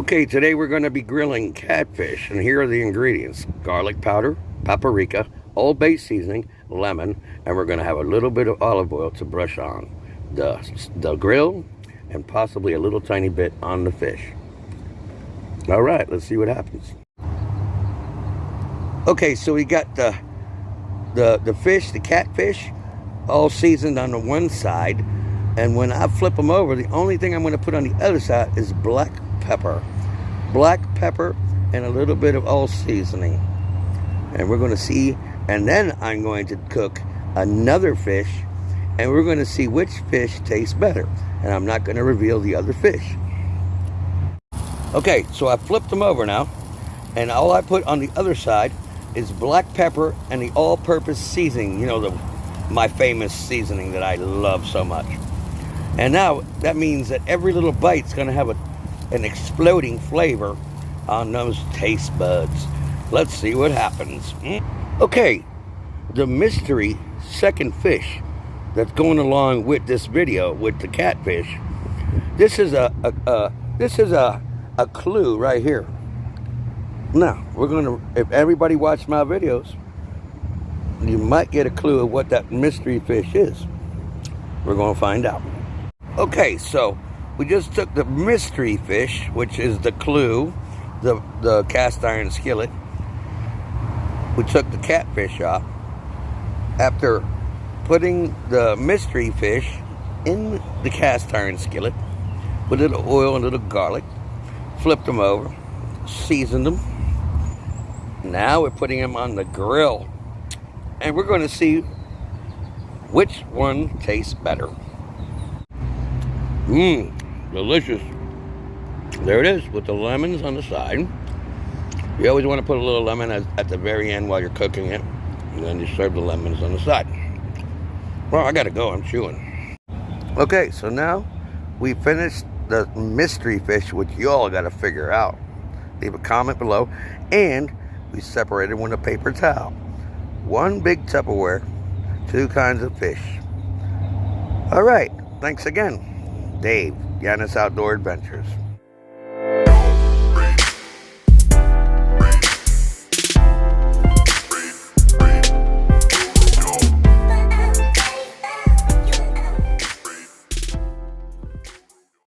Okay, today we're going to be grilling catfish, and here are the ingredients: garlic powder, paprika, Old Bay seasoning, lemon, and we're going to have a little bit of olive oil to brush on the grill, and possibly a little tiny bit on the fish. All right, let's see what happens. Okay, so we got the fish, the catfish, all seasoned on the one side, and when I flip them over, the only thing I'm going to put on the other side is black pepper and a little bit of all seasoning, and we're going to see. And then I'm going to cook another fish, and we're going to see which fish tastes better, and I'm not going to reveal the other fish. Okay, so I flipped them over now, and all I put on the other side is black pepper and the all-purpose seasoning, you know, my famous seasoning that I love so much. And now that means that every little bite's going to have an exploding flavor on those taste buds. Let's see what happens. Okay, the mystery second fish that's going along with this video with the catfish. This is a clue right here. Now we're gonna, if everybody watched my videos, you might get a clue of what that mystery fish is. We're gonna find out. Okay, so we just took the mystery fish, which is the clue, the cast iron skillet. We took the catfish off. After putting the mystery fish in the cast iron skillet with a little oil and a little garlic, flipped them over, seasoned them. Now we're putting them on the grill, and we're going to see which one tastes better. Delicious. There it is with the lemons on the side. You always want to put a little lemon at the very end while you're cooking it, and then you serve the lemons on the side. Well, I gotta go, I'm chewing. Okay, so now we finished the mystery fish, which you all gotta figure out. Leave a comment below, and we separated with a paper towel. One big Tupperware, two kinds of fish. All right, thanks again. Dave, Yanis Outdoor Adventures.